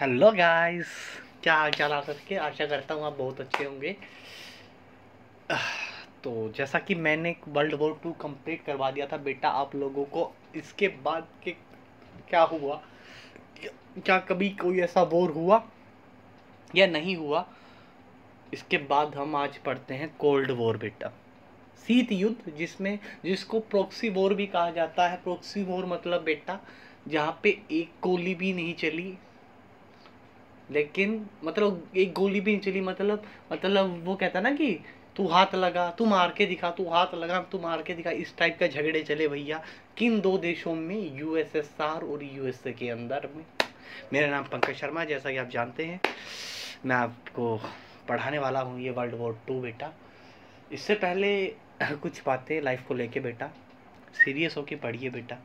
Hello guys, क्या हाल चाल आप सबके। आशा करता हूँ आप बहुत अच्छे होंगे। तो जैसा कि मैंने वर्ल्ड वॉर 2 कंप्लीट करवा दिया था बेटा आप लोगों को, इसके बाद के क्या हुआ, क्या कभी कोई ऐसा वॉर हुआ या नहीं हुआ। इसके बाद हम आज पढ़ते हैं कोल्ड वॉर बेटा, शीत युद्ध, जिसको प्रॉक्सी वॉर भी कहा जाता है। प्रॉक्सी वॉर मतलब बेटा जहाँ पे एक गोली भी नहीं चली, लेकिन मतलब एक गोली भी नहीं चली, मतलब वो कहता ना कि तू हाथ लगा तू मार के दिखा, तू हाथ लगा तू मार के दिखा, इस टाइप का झगड़े चले भैया। किन दो देशों में, यूएसएसआर और यूएसए के अंदर में। मेरा नाम पंकज शर्मा, जैसा कि आप जानते हैं मैं आपको पढ़ाने वाला हूँ ये वर्ल्ड वॉर 2 बेटा। इससे पहले कुछ बातें लाइफ को लेके बेटा, सीरियस होके पढ़िए बेटा।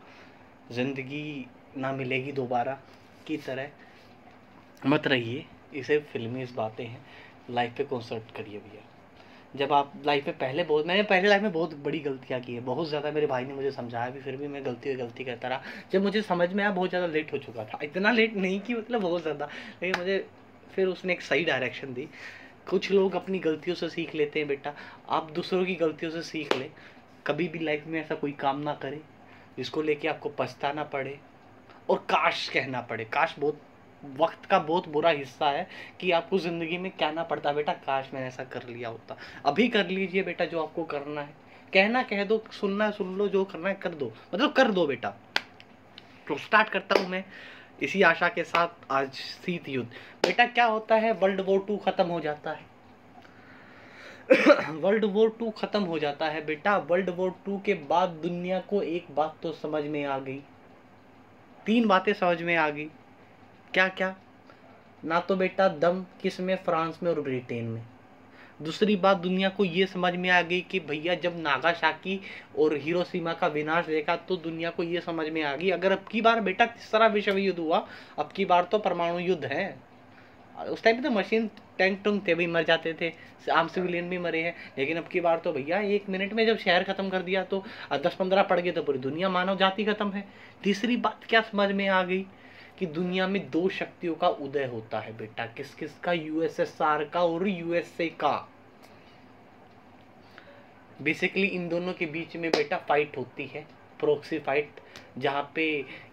ज़िंदगी ना मिलेगी दोबारा की तरह मत रहिए, इसे फिल्मी इस बातें हैं, लाइफ पे कॉन्सर्ट करिए भैया। जब आप लाइफ में मैंने पहले लाइफ में बहुत बड़ी गलतियाँ की है, बहुत ज़्यादा। मेरे भाई ने मुझे समझाया भी, फिर भी मैं गलती करता रहा। जब मुझे समझ में आया बहुत ज़्यादा लेट हो चुका था, इतना लेट नहीं कि मतलब बहुत ज़्यादा, लेकिन मुझे फिर उसने एक सही डायरेक्शन दी। कुछ लोग अपनी गलतियों से सीख लेते हैं बेटा, आप दूसरों की गलतियों से सीख लें। कभी भी लाइफ में ऐसा कोई काम ना करें जिसको लेके आपको पछताना पड़े और काश कहना पड़े। काश बहुत वक्त का बहुत बुरा हिस्सा है कि आपको ज़िंदगी में कहना पड़ता है बेटा काश मैंने ऐसा कर लिया होता। अभी कर लीजिए बेटा जो आपको करना है, कहना कह दो, सुनना सुन लो, जो करना है कर दो, मतलब कर दो बेटा। तो स्टार्ट करता हूँ मैं इसी आशा के साथ आज शीत युद्ध। बेटा क्या होता है, वर्ल्ड वॉर 2 खत्म हो जाता है। वर्ल्ड वॉर 2 खत्म हो जाता है बेटा। वर्ल्ड वॉर 2 के बाद दुनिया को एक बात तो समझ में आ गई, तीन बातें समझ में आ गई। क्या क्या? ना तो बेटा दम किस में, फ्रांस में और ब्रिटेन में। दूसरी बात दुनिया को ये समझ में आ गई कि भैया जब नागासाकी और हिरोशिमा का विनाश देखा तो दुनिया को ये समझ में आ गई, अगर अब की बार बेटा तीसरा विश्व युद्ध हुआ, अब की बार तो परमाणु युद्ध है। उस टाइम पे तो मशीन टैंक टूंक थे भी, मर जाते थे, आम सिविलियन भी मरे हैं, लेकिन अब की बार तो भैया 1 मिनट में जब शहर खत्म कर दिया तो 10-15 पड़ गए तो पूरी दुनिया मानव जाति खत्म है। तीसरी बात क्या समझ में आ गई कि दुनिया में दो शक्तियों का उदय होता है बेटा। किस किस का? यूएसएसआर का और यूएसए का। बेसिकली इन दोनों के बीच में बेटा फाइट होती है, प्रोक्सी फाइट, जहाँ पे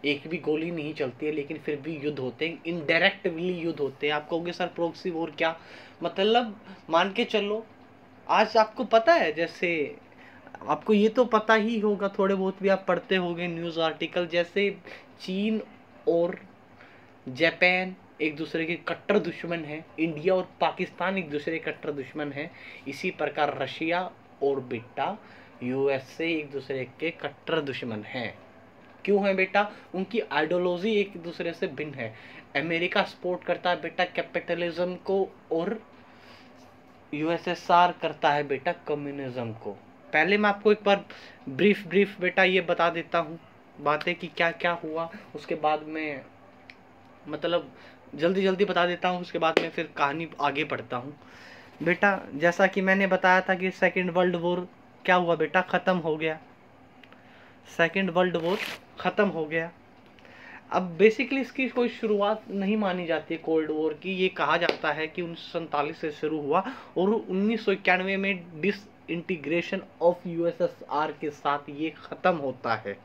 एक भी गोली नहीं चलती है लेकिन फिर भी युद्ध होते हैं, इनडायरेक्टली युद्ध होते हैं। आप कहोगे सर प्रोक्सी वॉर क्या मतलब, मान के चलो आज आपको पता है, जैसे आपको ये तो पता ही होगा, थोड़े बहुत भी आप पढ़ते होंगे न्यूज़ आर्टिकल, जैसे चीन और जापान एक दूसरे के कट्टर दुश्मन हैं, इंडिया और पाकिस्तान एक दूसरे के कट्टर दुश्मन हैं, इसी प्रकार रशिया और बेटा यूएसए एक दूसरे के कट्टर दुश्मन हैं। क्यों है बेटा? उनकी आइडियोलॉजी एक दूसरे से भिन्न है। अमेरिका सपोर्ट करता है बेटा कैपिटलिज्म को और यूएसएसआर करता है बेटा कम्युनिज्म को। पहले मैं आपको एक बार ब्रीफ बेटा ये बता देता हूँ बातें कि क्या क्या हुआ, उसके बाद में मतलब जल्दी जल्दी बता देता हूँ, उसके बाद में फिर कहानी आगे पढ़ता हूँ बेटा। जैसा कि मैंने बताया था कि सेकेंड वर्ल्ड वॉर क्या हुआ बेटा, ख़त्म हो गया। सेकेंड वर्ल्ड वॉर ख़त्म हो गया। अब बेसिकली इसकी कोई शुरुआत नहीं मानी जाती कोल्ड वॉर की। ये कहा जाता है कि 1947 से शुरू हुआ और 1991 में डिसइंटीग्रेशन ऑफ यूएसएसआर के साथ ये ख़त्म होता है।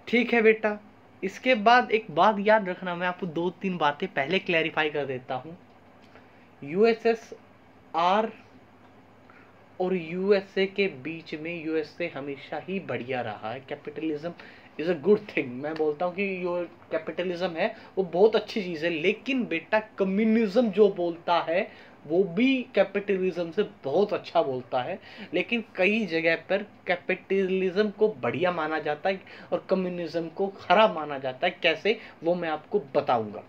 ठीक है बेटा। इसके बाद एक बात याद रखना, मैं आपको 2-3 बातें पहले क्लैरिफाई कर देता हूँ। यूएसएसआर और यूएसए के बीच में यूएसए हमेशा ही बढ़िया रहा है। Capitalism is a good thing. मैं बोलता हूँ कि जो कैपिटलिज्म है वो बहुत अच्छी चीज़ है, लेकिन बेटा कम्युनिज्म जो बोलता है वो भी कैपिटलिज्म से बहुत अच्छा बोलता है। लेकिन कई जगह पर कैपिटलिज्म को बढ़िया माना जाता है और कम्युनिज्म को खराब माना जाता है। कैसे, वो मैं आपको बताऊंगा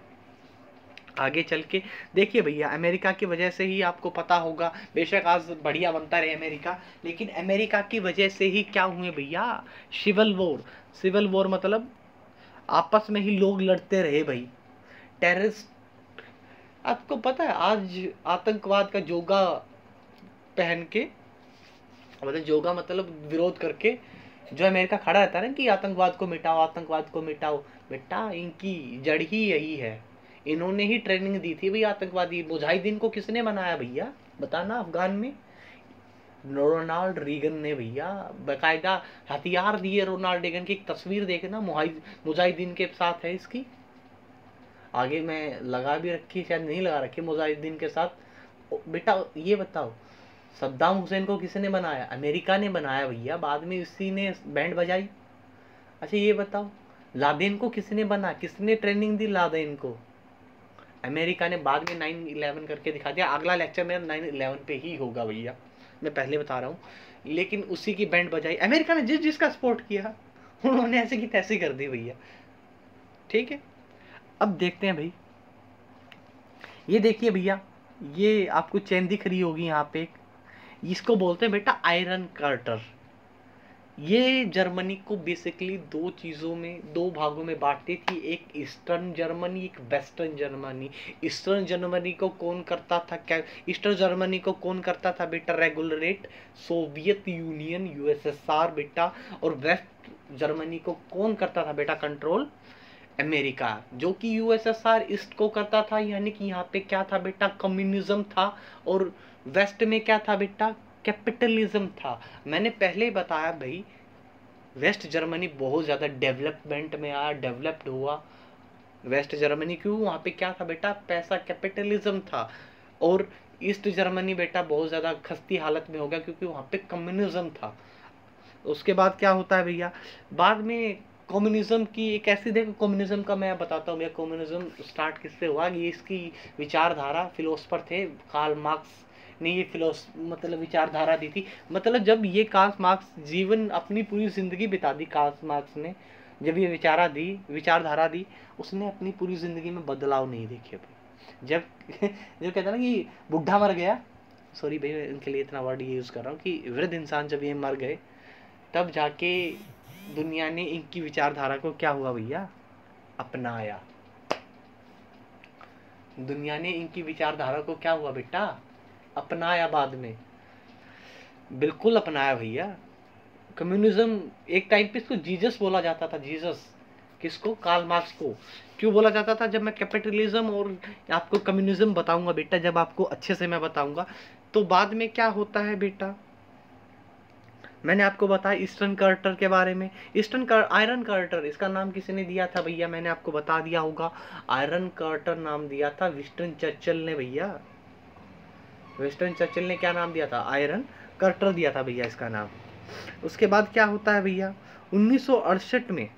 आगे चल के। देखिए भैया, अमेरिका की वजह से ही आपको पता होगा, बेशक आज बढ़िया बनता रहे अमेरिका, लेकिन अमेरिका की वजह से ही क्या हुए भैया, सिविल वॉर। सिविल वॉर मतलब आपस में ही लोग लड़ते रहे भाई, टेररिस्ट। आपको पता है आज आतंकवाद का जोगा पहन के, मतलब जोगा मतलब विरोध करके जो अमेरिका खड़ा रहता है ना कि आतंकवाद को मिटाओ, आतंकवाद को मिटाओ, बेटा इनकी जड़ ही यही है। इन्होंने ही ट्रेनिंग दी थी भाई आतंकवादी। मुजाहिदीन को किसने बनाया भैया, बताना। अफगान में रोनाल्ड रीगन ने भैया, बाकायदा हथियार दिए रोनाल्ड रीगन की। एक तस्वीर देखना मुजाहिदीन के साथ है इसकी, आगे मैं लगा भी रखी, शायद नहीं लगा रखी, मुजाहिदीन के साथ। बेटा ये बताओ, सद्दाम हुसैन को किसने बनाया, अमेरिका ने बनाया भैया, बाद में इसी ने बैंड बजाई। अच्छा ये बताओ, लादेन को किसने बना, किसने ट्रेनिंग दी लादेन को, अमेरिका ने। बाद में 9/11 करके दिखा दिया। अगला लेक्चर मेरा 9/11 पे ही होगा भैया, मैं पहले बता रहा हूँ। लेकिन उसी की बैंड बजाई अमेरिका ने, जिस जिसका सपोर्ट किया उन्होंने ऐसे की तैसे कर दी भैया, ठीक है। अब देखते हैं भाई, ये देखिए भैया, ये आपको चेन दिख रही होगी यहाँ पे, इसको बोलते हैं बेटा आयरन कर्टर। ये जर्मनी को बेसिकली दो चीज़ों में, दो भागों में बांटती थी, एक ईस्टर्न जर्मनी, एक वेस्टर्न जर्मनी। ईस्टर्न जर्मनी को कौन करता था, क्या ईस्टर्न जर्मनी को कौन करता था बेटा, रेगुलरेट, सोवियत यूनियन, यूएसएसआर बेटा। और वेस्ट जर्मनी को कौन करता था बेटा, कंट्रोल, अमेरिका, जो कि यूएसएसआर ईस्ट को करता था। यानी कि यहाँ पे क्या था बेटा, कम्युनिज्म था, और वेस्ट में क्या था बेटा, कैपिटलिज्म था। मैंने पहले बताया भाई, वेस्ट जर्मनी बहुत ज़्यादा डेवलपमेंट में आया, डेवलप्ड हुआ वेस्ट जर्मनी। क्यों, वहाँ पे क्या था बेटा, पैसा, कैपिटलिज्म था। और ईस्ट जर्मनी बेटा बहुत ज़्यादा खस्ती हालत में हो गया, क्योंकि वहाँ पे कम्युनिज्म था। उसके बाद क्या होता है भैया, बाद में कम्युनिज्म की एक ऐसी, देखो कम्युनिज्म का मैं बताता हूँ भैया, कम्युनिज्म स्टार्ट किससे हुआ। ये इसकी विचारधारा, फिलोसफर थे कार्ल मार्क्स ने ये मतलब विचारधारा दी थी। मतलब जब ये कार्ल मार्क्स जीवन, अपनी पूरी जिंदगी बिता दी कार्ल मार्क्स ने, जब ये विचारधारा दी, उसने अपनी पूरी जिंदगी में बदलाव नहीं देखे भाई। जब जो कहता है ना कि बुढ़ा मर गया, सॉरी भाई इनके लिए इतना वर्ड यूज कर रहा हूँ, कि वृद्ध इंसान जब ये मर गए, तब जाके दुनिया ने इनकी विचारधारा को क्या हुआ भैया, अपनाया। दुनिया ने इनकी विचारधारा को क्या हुआ बेटा, अपनाया। बाद में बिल्कुल अपनाया भैया। कम्युनिज्म एक टाइम पे इसको जीसस बोला जाता था, जीसस, किसको, कार्ल मार्क्स को। क्यों बोला जाता था, जब मैं कैपिटलिज्म और आपको कम्युनिज्म बताऊंगा बेटा, जब आपको अच्छे से मैं बताऊंगा, तो बाद में क्या होता है बेटा, मैंने आपको बताया ईस्टर्न कर्टर के बारे में। आयरन कर्टर, इसका नाम किसने दिया था भैया, मैंने आपको बता दिया होगा। आयरन कर्टर नाम दिया था विंस्टन चर्चिल ने भैया। विंस्टन चर्चिल ने क्या नाम दिया था, आयरन कर्टर दिया था भैया इसका नाम। उसके बाद क्या होता है भैया, 1968 में,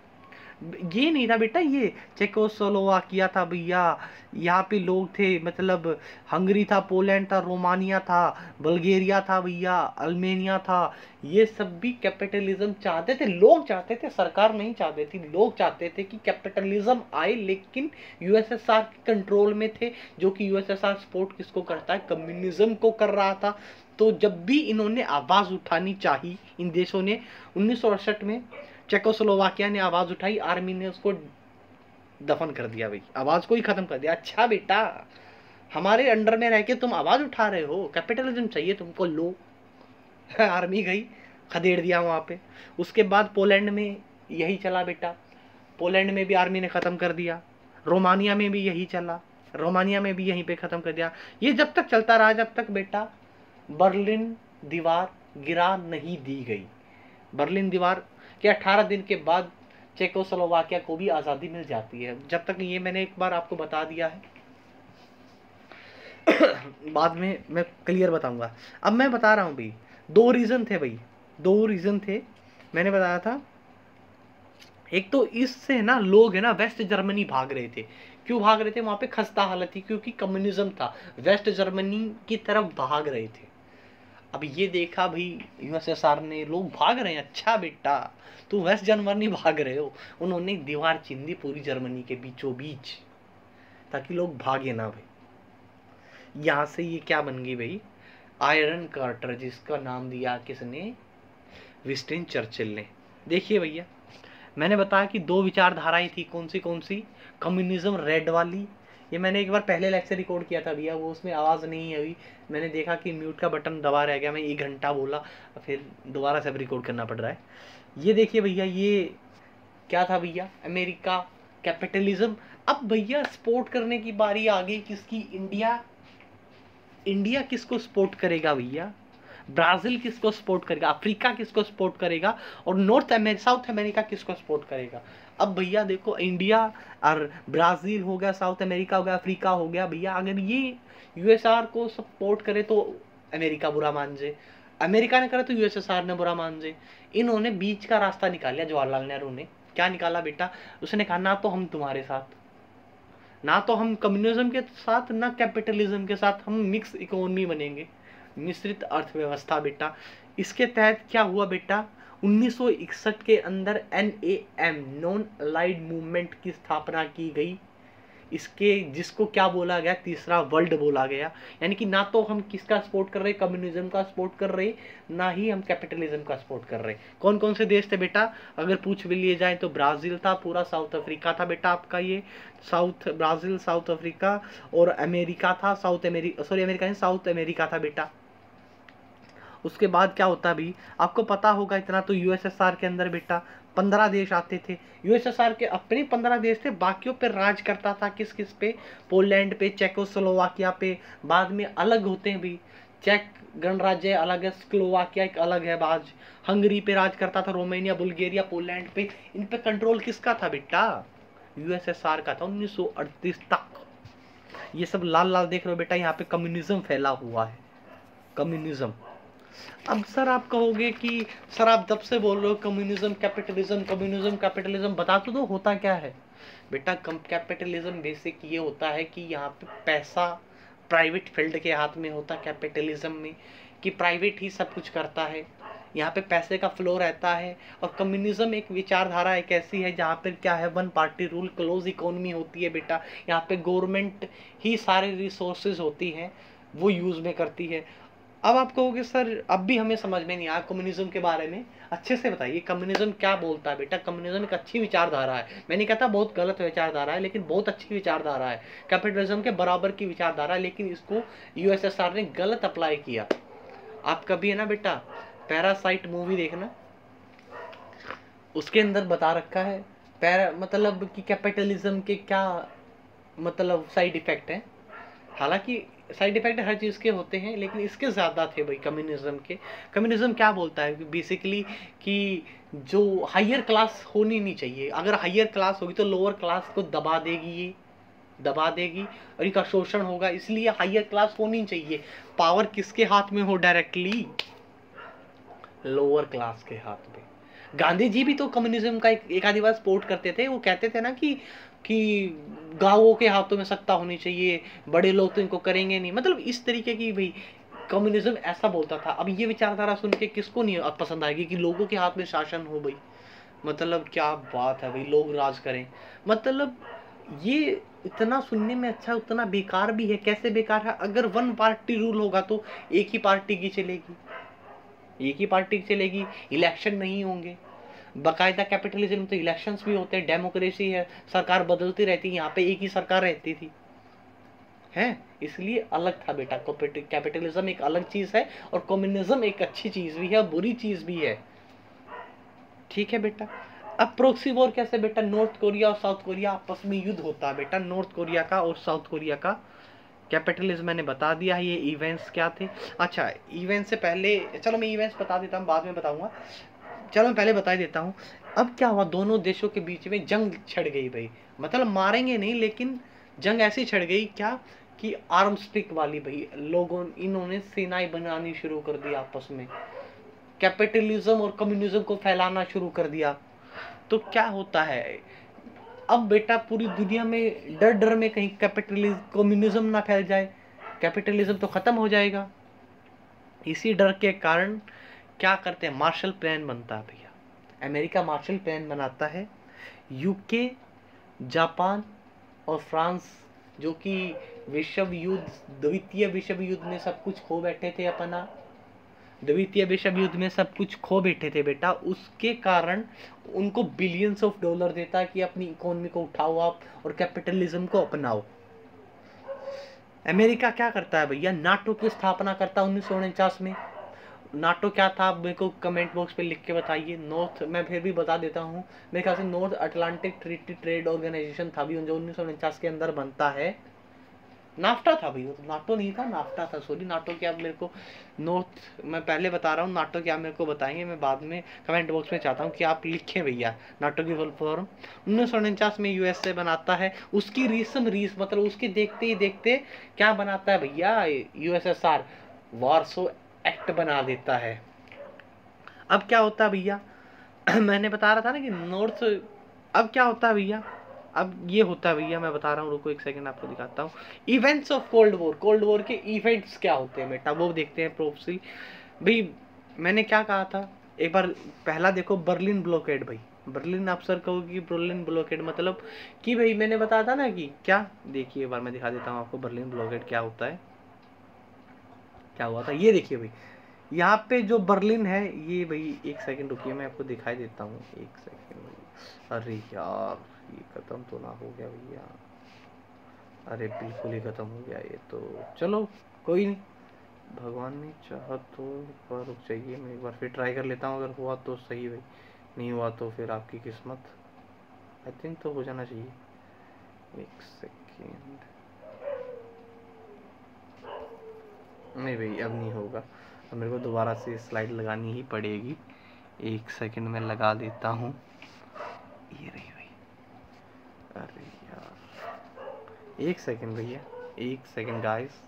ये नहीं था बेटा, ये चेकोस्लोवाकिया था भैया, यहाँ पे लोग थे, मतलब हंगरी था, पोलैंड था, रोमानिया था, बल्गेरिया था भैया, अल्मेनिया था। ये सब भी कैपिटलिज्म चाहते थे, लोग चाहते थे, सरकार नहीं चाहते थी, लोग चाहते थे कि कैपिटलिज्म आए, लेकिन यूएसएसआर के कंट्रोल में थे, जो कि यूएसएसआर सपोर्ट किसको करता है, कम्युनिज्म को कर रहा था। तो जब भी इन्होंने आवाज उठानी चाहिए, इन देशों ने, 1968 में चेकोस्लोवाकिया ने आवाज उठाई, आर्मी ने उसको दफन कर दिया भाई, आवाज को ही खत्म कर दिया। अच्छा बेटा, हमारे अंडर में रह के तुम आवाज उठा रहे हो, कैपिटलिज्म चाहिए तुमको, लो। आर्मी गई, खदेड़ दिया वहां पे। उसके बाद पोलैंड में यही चला बेटा, पोलैंड में भी आर्मी ने खत्म कर दिया, रोमानिया में भी यही चला, रोमानिया में भी यहीं पे खत्म कर दिया। ये जब तक चलता रहा, जब तक बेटा बर्लिन दीवार गिरा नहीं दी गई। बर्लिन दीवार के 18 दिन के बाद चेकोस्लोवाकिया को भी आज़ादी मिल जाती है। जब तक, ये मैंने एक बार आपको बता दिया है, बाद में मैं क्लियर बताऊंगा। अब मैं बता रहा हूँ भाई, दो रीज़न थे भाई, दो रीज़न थे, मैंने बताया था। एक तो इससे ना लोग है ना वेस्ट जर्मनी भाग रहे थे। क्यों भाग रहे थे, वहाँ पे खस्ता हालत थी, क्योंकि कम्युनिज्म था, वेस्ट जर्मनी की तरफ भाग रहे थे। अब ये देखा भाई यूएसएसआर ने, लोग भाग रहे हैं, अच्छा बेटा तू वेस्ट जर्मनी भाग रहे हो, उन्होंने दीवार चिन दी पूरी जर्मनी के बीचों बीच, ताकि लोग भागे ना भाई। यहाँ से ये क्या बन गई भाई, आयरन कार्टर, जिसका नाम दिया किसने, विंस्टन चर्चिल ने। देखिए भैया, मैंने बताया कि दो विचारधाराएं थी, कौन सी, कम्युनिज्म रेड वाली, ये मैंने एक बार पहले लेक्चर रिकॉर्ड किया था भैया, वो उसमें आवाज़ नहीं आई, मैंने देखा कि म्यूट का बटन दबा रह गया, मैं 1 घंटा बोला, फिर दोबारा से रिकॉर्ड करना पड़ रहा है। ये देखिए भैया, ये क्या था भैया, अमेरिका कैपिटलिज्म। अब भैया सपोर्ट करने की बारी आ गई किसकी, इंडिया। इंडिया किसको सपोर्ट करेगा भैया, ब्राजील किसको सपोर्ट करेगा, अफ्रीका किसको सपोर्ट करेगा, और साउथ अमेरिका किसको सपोर्ट करेगा। अब भैया देखो, इंडिया और ब्राजील हो गया, साउथ अमेरिका हो गया, अफ्रीका हो गया भैया, अगर ये यूएसआर को सपोर्ट करे तो अमेरिका बुरा मान जाए, अमेरिका ने करा तो यूएसएसआर ने बुरा मान जाए। इन्होंने बीच का रास्ता निकाला जवाहरलाल नेहरू ने। क्या निकाला बेटा, उसने कहा ना तो हम तुम्हारे साथ, ना तो हम कम्युनिज्म के साथ, ना कैपिटलिज्म के साथ, हम मिक्स इकोनॉमी बनेंगे, मिश्रित अर्थव्यवस्था बेटा। इसके तहत क्या हुआ बेटा, 1961 के अंदर NAM नॉन अलाइड मूवमेंट की स्थापना की गई। इसके जिसको क्या बोला गया, तीसरा वर्ल्ड बोला गया। यानी कि ना तो हम किसका सपोर्ट कर रहे, कम्युनिज्म का सपोर्ट कर रहे, ना ही हम कैपिटलिज्म का सपोर्ट कर रहे। कौन कौन से देश थे बेटा, अगर पूछ भी लिए जाए तो ब्राजील था, पूरा साउथ अफ्रीका था बेटा आपका, ये ब्राजील, साउथ अफ्रीका और अमेरिका था, अमेरिका नहीं, साउथ अमेरिका था बेटा। उसके बाद क्या होता भी आपको पता होगा, इतना तो यूएसएसआर के अंदर बेटा 15 देश आते थे। यूएसएसआर के अपने 15 देश थे, बाकियों पे राज करता था किस किस पे, पोलैंड पे, चेकोस्लोवाकिया पे। बाद में अलग होते हैं भी, चेक गणराज्य अलग है, स्लोवाकिया एक अलग है, बाज हंगरी पे राज करता था, रोमानिया, बुल्गारिया, पोलैंड पे। इन पे कंट्रोल किसका था बेटा, यूएसएसआर का था 1938 तक। ये सब लाल लाल देख रहे हो बेटा, यहाँ पे कम्युनिज्म फैला हुआ है, कम्युनिज्म। अब सर आप कहोगे कि सर आप जब से बोल रहे हो कम्युनिज्म कैपिटलिज्म, कम्युनिज्म कैपिटलिज्म, बता तो दो होता क्या है बेटा। कैपिटलिज्म बेसिक ये होता है कि यहाँ पे पैसा प्राइवेट फील्ड के हाथ में होता है कैपिटलिज्म में, कि प्राइवेट ही सब कुछ करता है, यहाँ पे पैसे का फ्लो रहता है। और कम्युनिज्म एक विचारधारा एक ऐसी है जहाँ पर क्या है, one party rule, close economy होती है बेटा। यहाँ पे गवर्नमेंट ही सारे रिसोर्सेज होती हैं, वो यूज में करती है। अब आप कहोगे सर अब भी हमें समझ में नहीं आया कम्युनिज्म के बारे में, अच्छे से बताइए कम्युनिज्म क्या बोलता है बेटा। कम्युनिज्म एक अच्छी विचारधारा है, मैं नहीं कहता बहुत गलत विचारधारा है, लेकिन बहुत अच्छी विचारधारा है, कैपिटलिज्म के बराबर की विचारधारा है, लेकिन इसको यूएसएसआर ने गलत अप्लाई किया। आप कभी है ना बेटा पैरासाइट मूवी देखना, उसके अंदर बता रखा है मतलब कि कैपिटलिज्म के क्या मतलब साइड इफेक्ट है। हालांकि साइड इफेक्ट हर चीज़ के होते हैं, लेकिन इसके ज़्यादा थे भाई कम्युनिज्म के। कम्युनिज्म क्या बोलता है बेसिकली कि जो हायर क्लास होनी नहीं चाहिए, अगर हायर क्लास होगी तो लोअर क्लास को दबा देगी, ये दबा देगी और इनका शोषण होगा, इसलिए हायर क्लास होनी चाहिए। पावर किसके हाथ में हो, डायरेक्टली लोअर क्लास के हाथ में। गांधी जी भी तो कम्युनिज्म का एक आधी बार सपोर्ट करते थे, वो कहते थे ना कि गांवों के हाथों में सत्ता होनी चाहिए, बड़े लोग तो इनको करेंगे नहीं, मतलब इस तरीके की भाई कम्युनिज्म ऐसा बोलता था। अब ये विचारधारा सुन के किसको नहीं पसंद आएगी कि लोगों के हाथ में शासन हो भाई, मतलब क्या बात है भाई, लोग राज करें, मतलब ये इतना सुनने में अच्छा उतना बेकार भी है। कैसे बेकार है, अगर वन पार्टी रूल होगा तो एक ही पार्टी की चलेगी, एक ही पार्टी की चलेगी, इलेक्शन नहीं होंगे। बाकायदा कैपिटलिज्म तो इलेक्शंस भी होते हैं, डेमोक्रेसी है, सरकार बदलती रहती है, यहाँ पे एक ही सरकार रहती थी है, इसलिए अलग था बेटा। कैपिटलिज्म एक अलग चीज है और कम्युनिज्म एक अच्छी चीज भी है और बुरी चीज भी है, ठीक है बेटा। अब प्रोक्सी वॉर कैसे बेटा, नॉर्थ कोरिया और साउथ कोरिया आपस में युद्ध होता है बेटा, नॉर्थ कोरिया का और साउथ कोरिया का। कैपिटलिज्म मैंने बता दिया है, ये इवेंट्स क्या थे। अच्छा इवेंट्स से पहले चलो मैं इवेंट्स बता देता हूँ, बाद में बताऊंगा, चलो मैं पहले बता ही देता हूँ। अब क्या हुआ, दोनों देशों के बीच में जंग छिड़ गई भाई, मतलब मारेंगे नहीं लेकिन जंग ऐसी छिड़ गई क्या कि आर्म्स पिक वाली भाई, लोगों इन्होंने सेनाएं बनानी शुरू कर दी आपस में, कैपिटलिज्म और कम्युनिज्म को फैलाना शुरू कर दिया। तो क्या होता है अब बेटा, पूरी दुनिया में डर डर में कहीं कैपिटलिज्म कम्युनिज्म ना फैल जाए, कैपिटलिज्म तो खत्म हो जाएगा। इसी डर के कारण क्या करते हैं, मार्शल प्लान बनता है भैया, अमेरिका मार्शल प्लान बनाता है। यूके, जापान और फ्रांस जो कि विश्व युद्ध, द्वितीय विश्व युद्ध में सब कुछ खो बैठे थे अपना, द्वितीय विश्व युद्ध में सब कुछ खो बैठे थे बेटा, उसके कारण उनको बिलियंस ऑफ डॉलर देता है कि अपनी इकोनॉमी को उठाओ आप और कैपिटलिज्म को अपनाओ। अमेरिका क्या करता है भैया, नाटो की स्थापना करता है 1949 में। नाटो क्या था, आप मेरे को कमेंट बॉक्स पे लिख के बताइए। नॉर्थ, मैं फिर भी बता देता हूँ, मेरे ख्याल से North Atlantic Treaty Trade Organisation था भी, जो 1949 के अंदर बनता है। नाफ्टा था भाई, वो तो नाटो नहीं था, नाफ्टा था, सॉरी। नाटो क्या, मेरे को नॉर्थ, मैं पहले बता रहा हूँ, नाटो क्या मेरे को बताएंगे, मैं बाद में कमेंट बॉक्स में चाहता हूँ कि आप लिखें भैया नाटो की फुल फॉर्म। 1949 में यूएसए बनाता है, उसकी रीस मतलब उसके देखते ही देखते क्या बनाता है भैया, यूएसएसआर वार्सो एक्ट बना देता है। अब क्या होता है भैया मैंने बता रहा था ना कि नॉर्थ, अब क्या होता है भैया, अब ये होता है भैया, मैं बता रहा हूँ, रुको एक सेकंड आपको दिखाता हूँ। Events of cold war, cold war के इवेंट्स क्या होते हैं बेटा, वो देखते हैं प्रोप्सी। भाई मैंने क्या कहा था एक बार, पहला देखो बर्लिन ब्लॉकेड भाई, बर्लिन आप सर कहोगे बर्लिन ब्लॉकेड मतलब कि भाई मैंने बताया था ना कि क्या, देखिए एक बार मैं दिखा देता हूँ आपको बर्लिन ब्लॉकेड क्या होता है, क्या हुआ था। ये देखिए भाई, यहाँ पे जो बर्लिन है, ये भाई एक सेकंड रुकिए, मैं आपको दिखाई देता हूँ, एक सेकंड भाई। अरे यार ये खत्म तो ना हो गया भैया, अरे बिल्कुल ही खत्म हो गया ये तो, चलो कोई नहीं, भगवान ने चाहा तो एक बार रुक जाइए, मैं एक बार फिर ट्राई कर लेता हूँ, अगर हुआ तो सही भाई, नहीं हुआ तो फिर आपकी किस्मत। आई थिंक तो हो जाना चाहिए, एक सेकेंड, नहीं भाई अब नहीं होगा, अब मेरे को दोबारा से स्लाइड लगानी ही पड़ेगी। एक सेकंड में लगा देता हूँ, ये रही भाई, अरे यार एक सेकंड भैया, एक सेकंड गाइस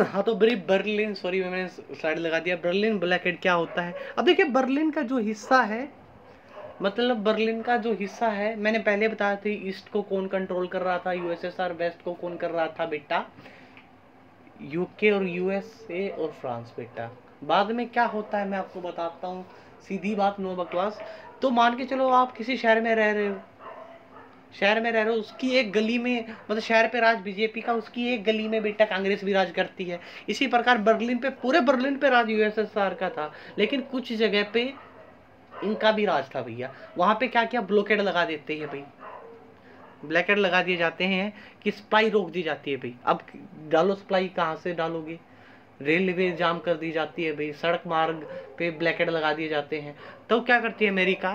हाँ तो बर्लिन, सॉरी मैंने स्लाइड लगा दिया। बर्लिन ब्लॉकेड क्या होता है, अब देखिए बर्लिन का जो हिस्सा है, मतलब बर्लिन का जो हिस्सा है, मैंने पहले बताया था ईस्ट को कौन कंट्रोल कर रहा था, यूएसएसआर, वेस्ट को कौन कर रहा था बेटा, यूके और यूएसए और फ्रांस बेटा। बाद में क्या होता है मैं आपको बताता हूँ, सीधी बात, नो बकवास। तो मान के चलो आप किसी शहर में रह रहे हो, शहर में रह रहे हो, उसकी एक गली में, मतलब शहर पे राज बीजेपी का, उसकी एक गली में बेटा कांग्रेस भी राज करती है। इसी प्रकार बर्लिन पे, पूरे बर्लिन पे राज यूएसएसआर का था, लेकिन कुछ जगह पे इनका भी राज था भैया। वहां पे क्या क्या ब्लॉकेड लगा देते हैं भाई, ब्लैकेट लगा दिए जाते हैं कि सप्लाई रोक दी जाती है भाई। अब डालो सप्लाई, कहाँ से डालोगे, रेलवे जाम कर दी जाती है भाई, सड़क मार्ग पे ब्लैकेट लगा दिए जाते हैं। तो क्या करती है अमेरिका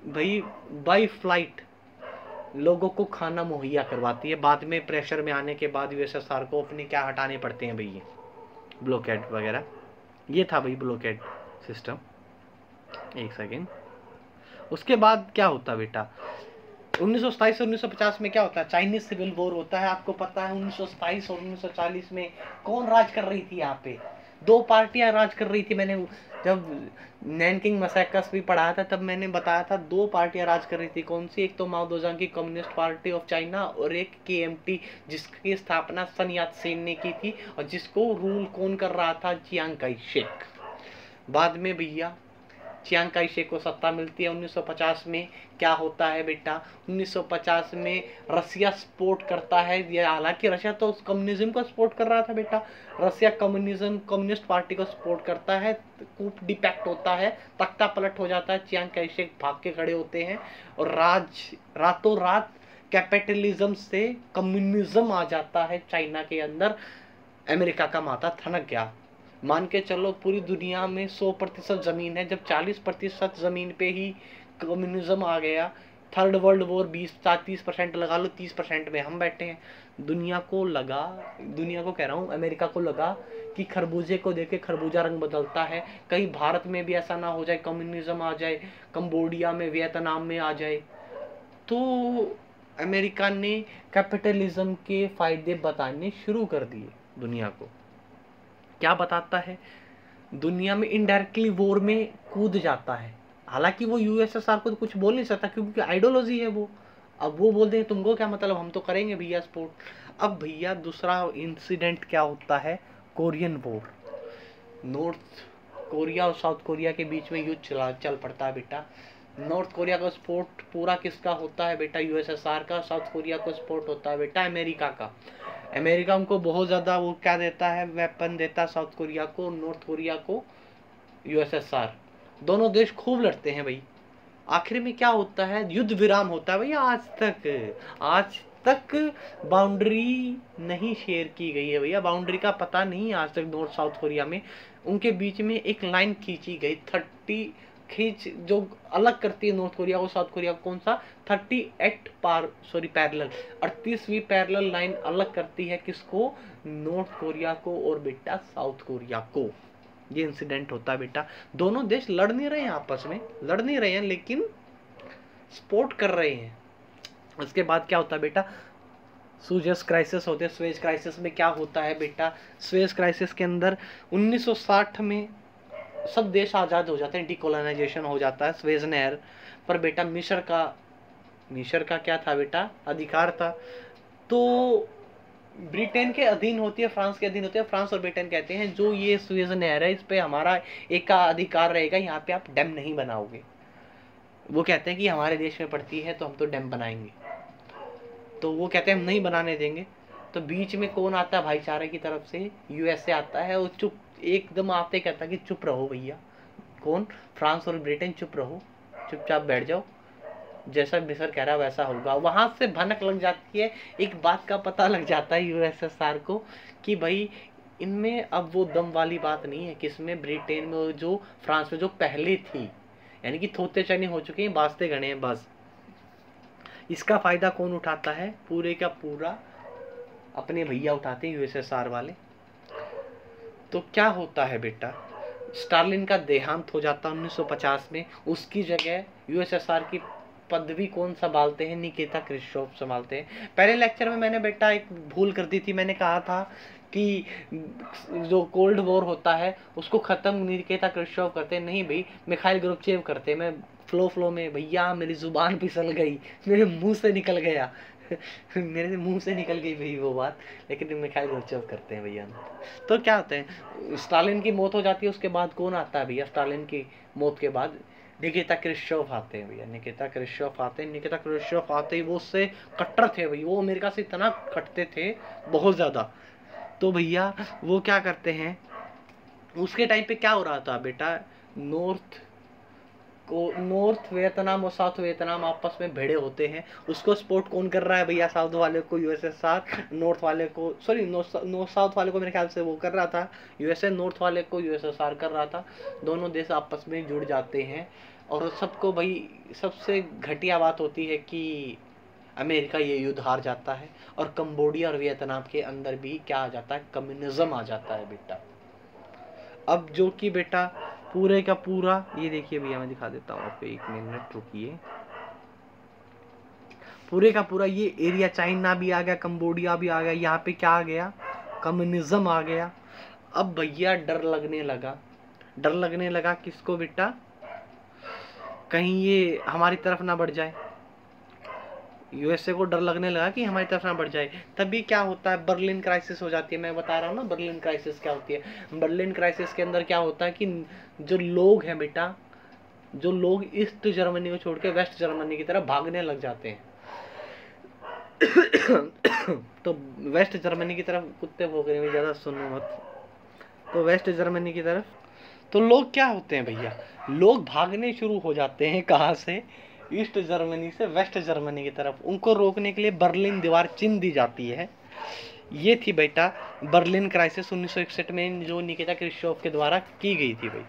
भाई, बाई फ्लाइट लोगों को खाना मुहैया करवाती है, बाद में प्रेशर में आने के बाद यूएसएसआर को अपने क्या हटाने पड़ते हैं भैया, ब्लॉकेट वगैरह। ये था भाई ब्लॉकेट सिस्टम। एक सेकेंड, उसके बाद क्या होता बेटा, 1927 से 1950 में क्या होता है, चाइनीज सिविल वॉर होता है। आपको पता है 1927 और 1940 में कौन राज कर रही थी, यहाँ पे दो पार्टियां राज कर रही थी। मैंने जब नैनकिंग मैसेकर्स भी पढ़ाया था तब मैंने बताया था, दो पार्टियां राज कर रही थी, कौन सी, एक तो माओ दोजांग की कम्युनिस्ट पार्टी ऑफ चाइना, और एक केएमटी जिसकी स्थापना सन यात सेन ने की थी, और जिसको रूल कौन कर रहा था, चियांग काई शेक। बाद में भैया चियांग काई शेक को सत्ता मिलती है 1950 में। क्या होता है बेटा, 1950 में रसिया सपोर्ट करता है, ये हालांकि रशिया तो कम्युनिज्म को सपोर्ट कर रहा था बेटा, रसिया कम्युनिज्म, कम्युनिस्ट पार्टी को सपोर्ट करता है, कूप डिपैक्ट होता है, तख्ता पलट हो जाता है, चियांग काई शेक भाग के खड़े होते हैं, और रातों रात कैपिटलिज्म से कम्युनिज्म आ जाता है चाइना के अंदर। अमेरिका का माथा ठनक गया। मान के चलो पूरी दुनिया में 100% जमीन है, जब 40% जमीन पे ही कम्युनिज्म आ गया, थर्ड वर्ल्ड वॉर 20-30% लगा लो, 30% में हम बैठे हैं। दुनिया को लगा, दुनिया को कह रहा हूँ, अमेरिका को लगा कि खरबूजे को देखे खरबूजा रंग बदलता है, कहीं भारत में भी ऐसा ना हो जाए, कम्युनिज्म आ जाए, कंबोडिया में, वियतनाम में आ जाए। तो अमेरिका ने कैपिटलिज्म के फायदे बताने शुरू कर दिए दुनिया को। क्या बताता है, दुनिया में इनडायरेक्टली वॉर में कूद जाता है। हालांकि वो यूएसएसआर को तो कुछ बोल नहीं सकता क्योंकि आइडियोलॉजी है वो। अब वो बोलते हैं तुमको क्या मतलब, हम तो करेंगे भैया सपोर्ट। अब भैया दूसरा इंसिडेंट क्या होता है, कोरियन वॉर। नॉर्थ कोरिया और साउथ कोरिया के बीच में युद्ध चल पड़ता है बेटा। नॉर्थ कोरिया का सपोर्ट पूरा किसका होता है बेटा, यूएसएसआर का। साउथ कोरिया को सपोर्ट होता है बेटा अमेरिका का। अमेरिका उनको बहुत ज़्यादा वो क्या देता है, वेपन देता है साउथ कोरिया को, नॉर्थ कोरिया को यूएसएसआर। दोनों देश खूब लड़ते हैं भाई। आखिर में क्या होता है, युद्ध विराम होता है भैया। आज तक बाउंड्री नहीं शेयर की गई है भैया, बाउंड्री का पता नहीं आज तक नॉर्थ साउथ कोरिया में। उनके बीच में एक लाइन खींची गई, 30 खींच जो अलग करती है नॉर्थ कोरिया को साउथ कोरिया को। कौन सा? 38 38वीं पैरेलल लाइन अलग करती है किसको? नॉर्थ कोरिया को और बेटा साउथ कोरिया को। ये इंसिडेंट होता है बेटा। दोनों देश लड़ नहीं रहे हैं, आपस में लड़ नहीं रहे हैं, लेकिन सपोर्ट कर रहे हैं। उसके बाद क्या होता है बेटा? सुएज क्राइसिस होते हैं। सुएज क्राइसिस में क्या होता है बेटा? सुएज क्राइसिस के अंदर 1960 में सब देश आज़ाद हो जाते हैं, डिकोलोनाइजेशन हो जाता है सुएज नहर पर। बेटा मिस्र का क्या था बेटा? अधिकार था। तो ब्रिटेन के अधीन होती है, फ्रांस के अधीन होती है। फ्रांस और ब्रिटेन कहते हैं जो ये सुएज नहर है इस पे हमारा एक का अधिकार रहेगा, यहाँ पे आप डैम नहीं बनाओगे। वो कहते हैं कि हमारे देश में पड़ती है तो हम तो डैम बनाएंगे, तो वो कहते हैं हम नहीं बनाने देंगे। तो बीच में कौन आता है भाईचारे की तरफ से? यूएसए आता है और चुप एकदम आते कहता है कि चुप रहो भैया। कौन? फ्रांस और ब्रिटेन चुप रहो, चुपचाप बैठ जाओ, जैसा मिस्र कह रहा है वैसा होगा। वहां से भनक लग जाती है, एक बात का पता लग जाता है यूएसएसआर को कि भाई इनमें अब वो दम वाली बात नहीं है। किसमें? ब्रिटेन में, जो फ्रांस में जो पहले थी, यानी कि थोते चने हो चुके हैं, बाजते गणे हैं बस। इसका फायदा कौन उठाता है? पूरे का पूरा अपने भैया उठाते हैं, यूएसएसआर वाले। तो क्या होता है बेटा? स्टालिन का देहांत हो जाता है 1950 में। उसकी जगह यूएसएसआर की पदवी कौन संभालते हैं? निकिता क्रुश्चेव संभालते हैं। पहले लेक्चर में मैंने बेटा एक भूल कर दी थी, मैंने कहा था कि जो कोल्ड वॉर होता है उसको खत्म निकिता क्रुश्चेव करते हैं। नहीं भाई, मिखाइल गोर्बाचेव करते हैं। मैं फ्लो में भैया मेरी जुबान फिसल गई, मेरे मुंह से निकल गया मेरे मुंह से निकल गई भाई वो बात, लेकिन मिखाइल गोर्बाचेव करते हैं भैया। तो क्या होते हैं? स्टालिन की मौत हो जाती है, उसके बाद कौन आता है भैया? स्टालिन की मौत के बाद निकिता क्रुश्चेव आते हैं भैया। निकिता क्रुश्चेव आते ही वो उससे कट्टर थे भाई, वो अमेरिका से इतना कटते थे बहुत ज़्यादा। तो भैया वो क्या करते हैं? उसके टाइम पे क्या हो रहा था बेटा? नॉर्थ वियतनाम और साउथ वियतनाम आपस में भिड़े होते हैं। उसको सपोर्ट कौन कर रहा है भैया? साउथ वाले को यूएसएसआर, नॉर्थ वाले को साउथ वाले को मेरे ख्याल से वो कर रहा था यूएसए, नॉर्थ वाले को यूएसएसआर कर रहा था। दोनों देश आपस में जुड़ जाते हैं और सबको भाई सबसे घटिया बात होती है कि अमेरिका ये युद्ध हार जाता है और कंबोडिया और वियतनाम के अंदर भी क्या आ जाता है? कम्युनिज्म आ जाता है बेटा। अब जो कि बेटा पूरे का पूरा, ये देखिए भैया मैं दिखा देता हूँ आपको, 1 मिनट रुकिए। पूरे का पूरा ये एरिया, चाइना भी आ गया, कंबोडिया भी आ गया, यहाँ पे क्या आ गया? कम्युनिज्म आ गया। अब भैया डर लगने लगा किसको बेटा? कहीं ये हमारी तरफ ना बढ़ जाए। यूएसए को डर लगने लगा कि हमारी तरफ ना बढ़ जाए। तभी क्या होता है? बर्लिन क्राइसिस हो जाती है। मैं बता रहा हूँ ना बर्लिन क्राइसिस क्या होती है। बर्लिन क्राइसिस के अंदर क्या होता है कि जो लोग हैं बेटा, जो लोग ईस्ट जर्मनी को छोड़ के वेस्ट जर्मनी की तरफ भागने लग जाते हैं तो वेस्ट जर्मनी की तरफ कुत्ते भौंक रहे हैं, ज़्यादा सुनो मत। तो वेस्ट जर्मनी की तरफ तो लोग क्या होते हैं भैया? लोग भागने शुरू हो जाते हैं। कहाँ से? ईस्ट जर्मनी से वेस्ट जर्मनी की तरफ। उनको रोकने के लिए बर्लिन दीवार चिन दी जाती है। ये थी बेटा बर्लिन क्राइसिस 1961 में, जो निकिता क्रुश्चेव के द्वारा की गई थी भाई।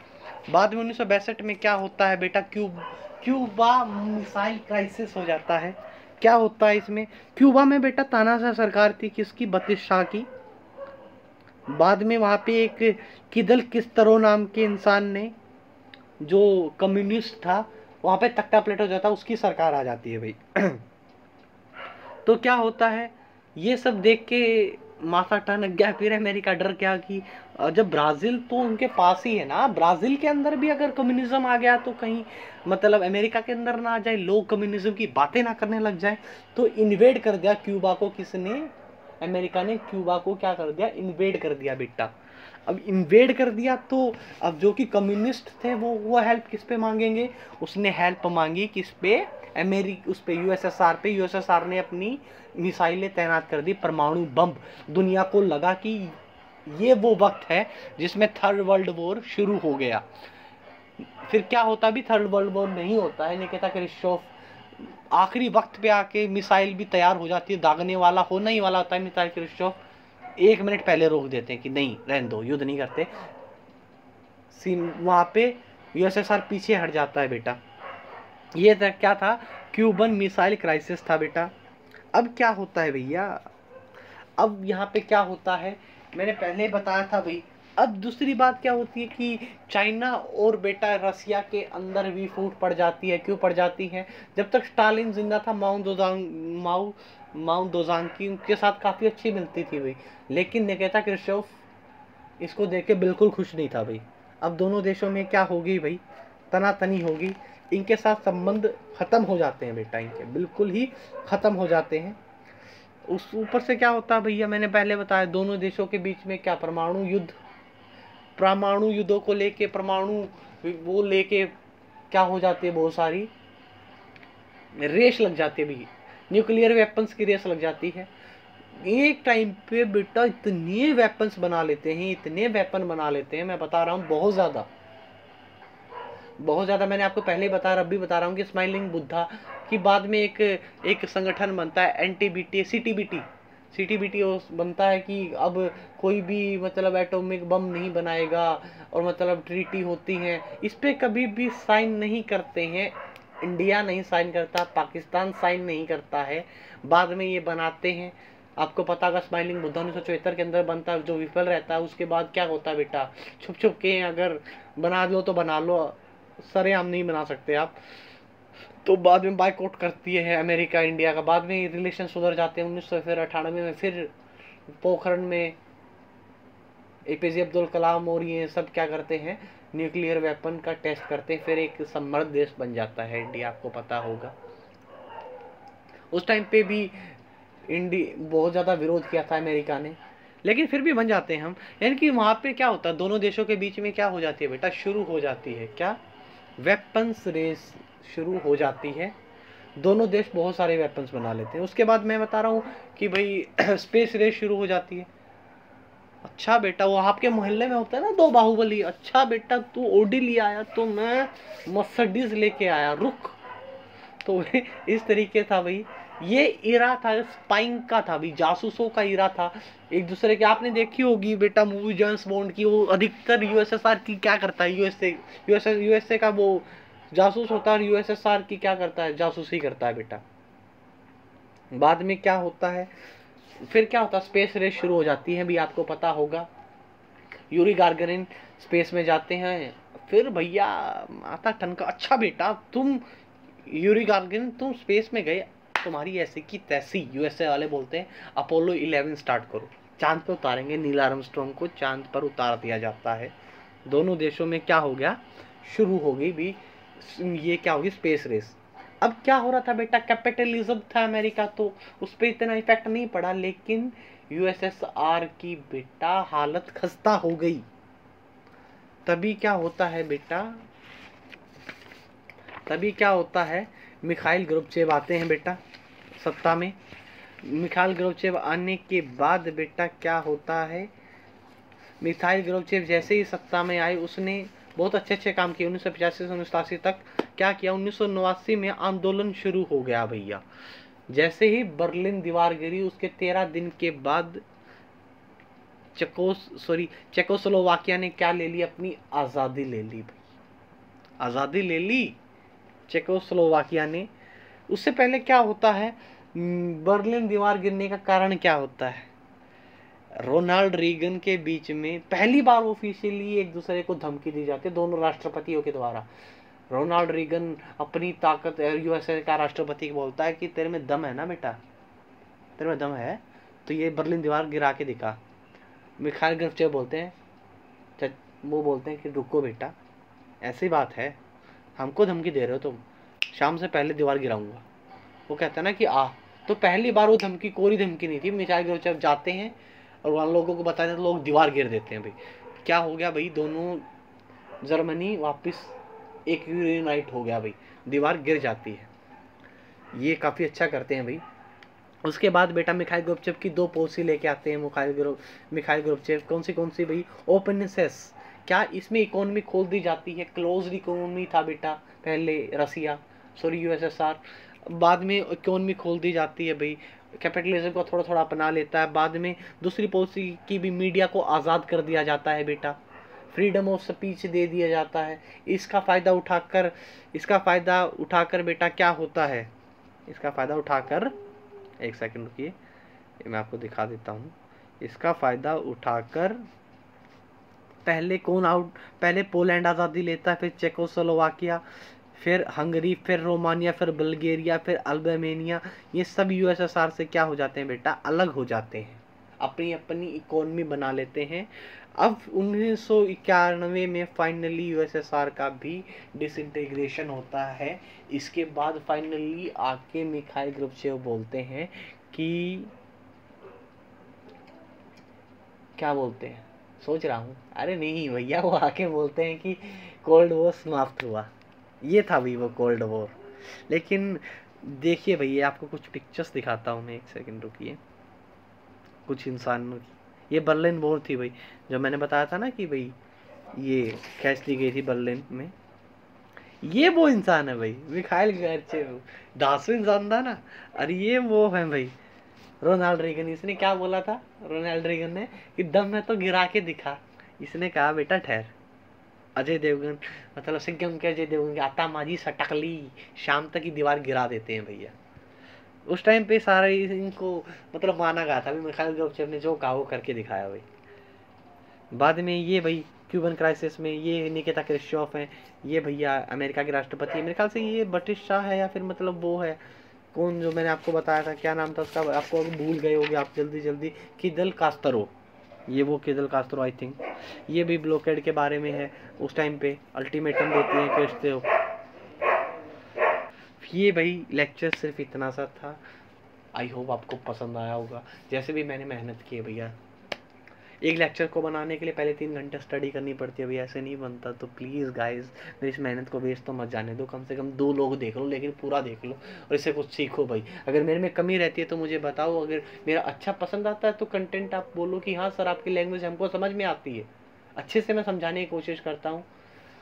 बाद में 1962 में क्या होता है बेटा? क्यूबा मिसाइल क्राइसिस हो जाता है। क्या होता है इसमें? क्यूबा में बेटा तानाशाह सरकार थी, किसकी? बतिश शाह की। बाद में वहाँ पे एक किदल किस्तरो नाम के इंसान ने, जो कम्युनिस्ट था, वहाँ पे तख्ता प्लेट हो जाता है, उसकी सरकार आ जाती है भाई तो क्या होता है? ये सब देख के माथा टनक गया। फिर अमेरिका डर गया कि जब ब्राज़ील तो उनके पास ही है ना, ब्राज़ील के अंदर भी अगर कम्युनिज्म आ गया तो कहीं मतलब अमेरिका के अंदर ना आ जाए, लोग कम्युनिज्म की बातें ना करने लग जाए। तो इन्वेड कर दिया क्यूबा को। किसने? अमेरिका ने क्यूबा को क्या कर दिया? इन्वेड कर दिया बेटा। अब इन्वेड कर दिया तो अब जो कि कम्युनिस्ट थे वो हेल्प किस पे मांगेंगे? उसने हेल्प मांगी किस पे? उस पे यूएसएसआर पे। यूएसएसआर ने अपनी मिसाइलें तैनात कर दी, परमाणु बम। दुनिया को लगा कि ये वो वक्त है जिसमें थर्ड वर्ल्ड वॉर शुरू हो गया। फिर क्या होता भी? थर्ड वर्ल्ड वॉर नहीं होता है। निकिता क्रुश्चेव आखिरी वक्त पे आके मिसाइल भी तैयार हो जाती है, दागने वाला होना ही वाला होता है मिसाइल। क्रुश्चेव 1 मिनट पहले रोक देते हैं कि नहीं रहने दो, युद्ध नहीं करते। सीन वहाँ पे यूएसएसआर पीछे हट जाता है बेटा। ये था क्या था, क्यूबन मिसाइल क्राइसिस था बेटा। अब क्या होता है भैया, अब यहाँ पे क्या होता है, मैंने पहले बताया था भाई। अब दूसरी बात क्या होती है कि चाइना और बेटा रसिया के अंदर भी फूट पड़ जाती है। क्यों पड़ जाती है, जब तक स्टालिन जिंदा था माउ दोजांग की उनके साथ काफ़ी अच्छी मिलती थी भाई, लेकिन निकिता क्रुश्चेव इसको देख के बिल्कुल खुश नहीं था भाई। अब दोनों देशों में क्या होगी भाई, तनातनी होगी, इनके साथ संबंध खत्म हो जाते हैं बेटा, इनके बिल्कुल ही खत्म हो जाते हैं। उस ऊपर से क्या होता है भैया, मैंने पहले बताया दोनों देशों के बीच में क्या परमाणु युद्ध, परमाणु युद्धों को लेके, परमाणु वो लेके क्या हो जाती है, बहुत सारी रेस लग जाती है भैया, न्यूक्लियर वेपन्स की रेस लग जाती है। एक टाइम पे बेटा इतने वेपन्स बना लेते हैं, इतने वेपन बना लेते हैं, मैं बता रहा हूँ बहुत ज़्यादा बहुत ज़्यादा। मैंने आपको पहले ही बताया, अब भी बता रहा हूँ कि स्माइलिंग बुद्धा की बाद में एक संगठन बनता है एनटीबीटी सीटीबीटी बनता है कि अब कोई भी मतलब एटॉमिक बम नहीं बनाएगा, और मतलब ट्रीटी होती हैं इस पर कभी भी साइन नहीं करते हैं। इंडिया नहीं साइन करता, पाकिस्तान साइन नहीं करता है, बाद में ये बनाते हैं। आपको पता होगा स्माइलिंग बुद्धा 1974 के अंदर बनता है, जो विफल रहता है उसके बाद क्या होता है बेटा, छुप छुप के अगर बना लो तो बना लो, सरेआम नहीं बना सकते आप। तो बाद में बाइकआउट करती है अमेरिका इंडिया का, बाद में रिलेशन सुधर जाते हैं। 1998 में फिर पोखरण में एपीजे अब्दुल कलाम और ये सब क्या करते हैं, न्यूक्लियर वेपन का टेस्ट करते हैं, फिर एक समृद्ध देश बन जाता है इंडिया, आपको पता होगा। उस टाइम पे भी इंडिया बहुत ज़्यादा विरोध किया था अमेरिका ने, लेकिन फिर भी बन जाते हैं हम। यानी कि वहाँ पे क्या होता है, दोनों देशों के बीच में क्या हो जाती है बेटा, शुरू हो जाती है क्या, वेपन्स रेस शुरू हो जाती है। दोनों देश बहुत सारे वेपन्स बना लेते हैं। उसके बाद मैं बता रहा हूँ कि भाई स्पेस रेस शुरू हो जाती है। अच्छा बेटा, वो आपके मोहल्ले में होता है ना दो बाहुबली, अच्छा बेटा तू ओडी ले आया तो मैं मर्सिडीज लेके आया, रुक। तो इस तरीके था भाई, ये इरा था स्पाइंग का था भाई, जासूसों का इरा था एक दूसरे के। आपने देखी होगी बेटा मूवी जेम्स बॉन्ड की, वो अधिकतर यूएसएसआर की क्या करता है, यूएसए का वो जासूस होता है, और यूएसएसआर की क्या करता है, जासूसी करता है बेटा। बाद में क्या होता है, फिर क्या होता है, स्पेस रेस शुरू हो जाती है भी, आपको पता होगा यूरी गार्गरिन स्पेस में जाते हैं। फिर भैया आता ठनका, अच्छा बेटा तुम यूरी गार्गरिन तुम स्पेस में गए, तुम्हारी ऐसी की तैसी, यूएसए वाले बोलते हैं अपोलो 11 स्टार्ट करो, चांद पर उतारेंगे। नील आर्मस्ट्रॉन्ग को चांद पर उतार दिया जाता है। दोनों देशों में क्या हो गया, शुरू हो गई भी ये क्या होगी, स्पेस रेस। अब क्या हो रहा था बेटा, कैपिटलिज्म था अमेरिका, तो उस पर इतना इफेक्ट नहीं पड़ा, लेकिन यूएसएसआर की बेटा हालत खस्ता हो गई। तभी क्या होता है बेटा, तभी क्या होता है, मिखाइल गोर्बाचेव आते हैं बेटा सत्ता में। मिखाइल गोर्बाचेव आने के बाद बेटा क्या होता है, मिखाइल गोर्बाचेव जैसे ही सत्ता में आए उसने बहुत अच्छे अच्छे काम किए। 1985 से 1987 तक क्या किया, 1989 में आंदोलन शुरू हो गया भैया। जैसे ही बर्लिन दीवार गिरी उसके 13 दिन के बाद चेकोस्लोवाकिया ने क्या ले ली, अपनी आज़ादी ले ली भाई, आज़ादी ले ली चेकोस्लोवाकिया ने। उससे पहले क्या होता है, बर्लिन दीवार गिरने का कारण क्या होता है, रोनाल्ड रीगन के बीच में पहली बार ऑफिशियली एक दूसरे को धमकी दी जाती है दोनों राष्ट्रपतियों के द्वारा। रोनाल्ड रीगन अपनी ताकत यूएसए का राष्ट्रपति बोलता है कि तेरे में दम है ना बेटा, तेरे में दम है तो ये बर्लिन दीवार गिरा के दिखा। मिखाइल गोर्बाचेव बोलते हैं, वो बोलते हैं कि रुको बेटा, ऐसी बात है, हमको धमकी दे रहे हो तुम, शाम से पहले दीवार गिराऊंगा। वो कहता है ना कि तो पहली बार वो धमकी कोरी धमकी नहीं थी। मिखाइल गोर्बाचेव जाते हैं और वहाँ लोगों को बताते हैं तो लोग दीवार गिर देते हैं भाई। क्या हो गया भाई, दोनों जर्मनी वापस एक यूनाइट हो गया भाई, दीवार गिर जाती है। ये काफ़ी अच्छा करते हैं भाई। उसके बाद बेटा मिखाइल गोर्बाचेव की दो पॉलिसी लेके आते हैं मिखाइल गोर्बाचेव। कौन सी भाई, ओपननेस। क्या इसमें इकोनॉमी खोल दी जाती है, क्लोज्ड इकोनॉमी था बेटा पहले यूएसएसआर, बाद में इकोनॉमी खोल दी जाती है भाई, कैपिटलिज्म को थोड़ा थोड़ा अपना लेता है। बाद में दूसरी पॉलिसी की भी, मीडिया को आज़ाद कर दिया जाता है बेटा। फ्रीडम ऑफ स्पीच दे दिया जाता है। इसका फ़ायदा उठाकर बेटा क्या होता है, इसका फ़ायदा उठाकर, एक सेकंड रुकिए, मैं आपको दिखा देता हूँ। इसका फ़ायदा उठाकर पहले पोलैंड आज़ादी लेता है, फिर चेकोस्लोवाकिया, फिर हंगरी, फिर रोमानिया, फिर बल्गेरिया, फिर अल्बामेनिया। ये सब यूएसएसआर से क्या हो जाते हैं बेटा, अलग हो जाते हैं, अपनी अपनी इकोनॉमी बना लेते हैं। अब 1991 में फाइनली यूएसएसआर का भी डिसइंटीग्रेशन होता है। इसके बाद फाइनली आके मिखाइल गोर्बाचेव बोलते हैं कि, क्या बोलते हैं, सोच रहा हूँ, अरे नहीं भैया, वो आके बोलते हैं कि कोल्ड वॉर समाप्त हुआ। ये था भी वो कोल्ड वॉर। लेकिन देखिए भैया, आपको कुछ पिक्चर्स दिखाता हूँ मैं, एक सेकंड रुकिए। कुछ इंसानों की, ये बर्लिन वॉर थी भाई, जो मैंने बताया था ना कि भाई ये खींच ली गई थी बर्लिन में। ये वो इंसान है भाई, मिखाइल गोर्बाचेव, दासू इंसान था ना। अरे ये वो है भाई, रोनाल्ड रीगन। इसने क्या बोला था रोनाल्ड रीगन ने, कि दम है तो गिरा के दिखा। इसने कहा बेटा ठहर, अजय देवगन, मतलब सिंघम के अजय देवगन की आता माजी सटकली, शाम तक ही दीवार गिरा देते हैं भैया। उस टाइम पे सारे इनको मतलब माना गया था, अभी मिखाइल गोर्बाचेव ने जो कहा वो करके दिखाया भाई। बाद में ये भाई क्यूबन क्राइसिस में ये निकिता क्रुश्चेव हैं, ये भैया अमेरिका के राष्ट्रपति है। मेरे ख्याल से ये ब्रिटिश शाह है, या फिर मतलब वो है कौन, जो मैंने आपको बताया था, क्या नाम था उसका, आपको भूल गए होगे आप जल्दी जल्दी। किदल कास्त्रो, ये वो किदल कास्त्रो आई थिंक। ये भी ब्लॉकेड के बारे में है, उस टाइम पे अल्टीमेटम देती हैं कैसे हो। ये भाई लेक्चर सिर्फ इतना सा था। आई होप आपको पसंद आया होगा। जैसे भी मैंने मेहनत की है भैया, एक लेक्चर को बनाने के लिए पहले 3 घंटे स्टडी करनी पड़ती है भैया, ऐसे नहीं बनता। तो प्लीज़ गाइज, मेरी इस मेहनत को वेस्ट तो मत जाने दो। कम से कम 2 लोग देख लो, लेकिन पूरा देख लो और इससे कुछ सीखो भाई। अगर मेरे में कमी रहती है तो मुझे बताओ, अगर मेरा अच्छा पसंद आता है तो कंटेंट आप बोलो कि हाँ सर आपकी लैंग्वेज हमको समझ में आती है, अच्छे से मैं समझाने की कोशिश करता हूँ।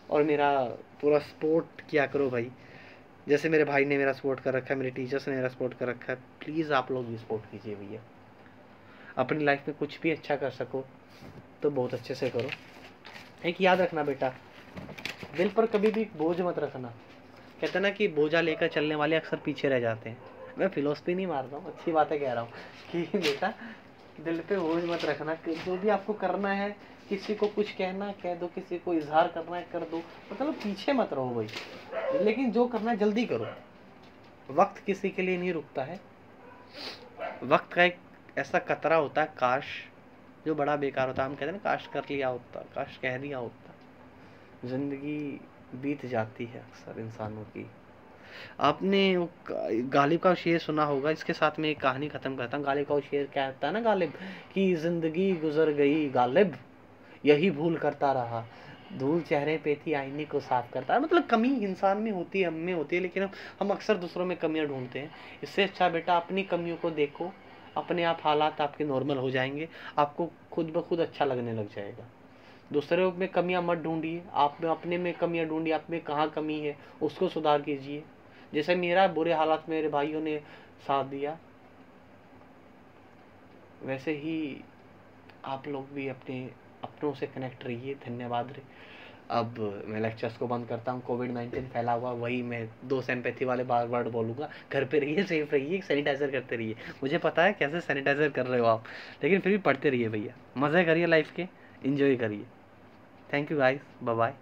और मेरा पूरा सपोर्ट किया करो भाई, जैसे मेरे भाई ने मेरा सपोर्ट कर रखा है, मेरे टीचर्स ने मेरा सपोर्ट कर रखा है। प्लीज़ आप लोग भी सपोर्ट कीजिए भैया। अपनी लाइफ में कुछ भी अच्छा कर सको तो बहुत अच्छे से करो। एक याद रखना बेटा, दिल पर कभी भी बोझ मत रखना। कहते हैं ना कि बोझा लेकर चलने वाले अक्सर पीछे रह जाते हैं। मैं फिलोसफी नहीं मार रहा हूँ, अच्छी बातें कह रहा हूँ कि बेटा दिल पे बोझ मत रखना। जो भी आपको करना है, किसी को कुछ कहना कह दो, किसी को इजहार करना है कर दो, मतलब पीछे मत रहो भाई। लेकिन जो करना है जल्दी करो। वक्त किसी के लिए नहीं रुकता है। वक्त का एक ऐसा कतरा होता है काश, जो बड़ा बेकार होता है। हम कहते हैं ना काश कर लिया होता, काश कह दिया होता। जिंदगी बीत जाती है अक्सर इंसानों की। आपने गालिब का शेर सुना होगा, इसके साथ में एक कहानी खत्म करता हूँ। गालिब का शेर कहता है ना गालिब, कि जिंदगी गुजर गई गालिब, यही भूल करता रहा, धूल चेहरे पे थी आईने को साफ करता है। मतलब कमी इंसान में होती है, हम में होती है, लेकिन हम अक्सर दूसरों में कमियां ढूंढते हैं। इससे अच्छा बेटा अपनी कमियों को देखो, अपने आप हालात आपके नॉर्मल हो जाएंगे, आपको खुद ब खुद अच्छा लगने लग जाएगा। दूसरों में कमियां मत ढूंढिए, आप में अपने में कमियां ढूंढिए, आप में कहाँ कमी है उसको सुधार कीजिए। जैसे मेरा बुरे हालात में मेरे भाइयों ने साथ दिया, वैसे ही आप लोग भी अपने अपनों से कनेक्ट रहिए। धन्यवाद रे। अब मैं लेक्चर्स को बंद करता हूँ। कोविड-19 फैला हुआ, वही मैं 2 सिंपैथी वाले बार वर्ड बोलूँगा। घर पे रहिए, सेफ रहिए, सैनिटाइजर करते रहिए। मुझे पता है कैसे सैनिटाइजर कर रहे हो आप, लेकिन फिर भी पढ़ते रहिए भैया। मज़े करिए लाइफ के, एंजॉय करिए। Thank you guys, bye bye.